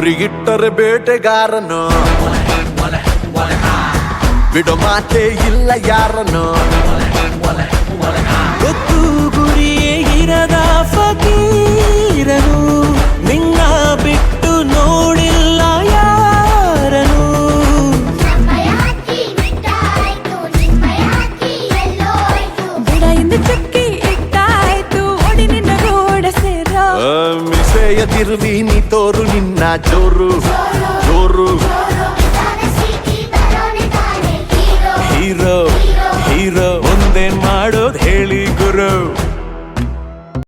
ಗುರಿಗಿಟ್ಟರೆ ಬೇಟೆಗಾರನು ಬಿಡೋ ಮಾತೆ ಇಲ್ಲ ಯಾರನು ಗೊತ್ತು ಗುರಿಯೇ ಇರದ ಫಕೀರನು ನಿನ್ನ ಬಿಟ್ಟು ನೋಡಿಲ್ಲ ಯಾರನು ಬಿಡ ಚಕ್ಕಿ ಇಟ್ಟಾಯ್ತು ಒಡಿ ನಿನ್ನ ರೋಡ ಸೇರ ಮಿಸೆಯ ತಿರುವಿ ನೀ ತೋರು ನಿನ್ನ ಜೋರು ಜೋರು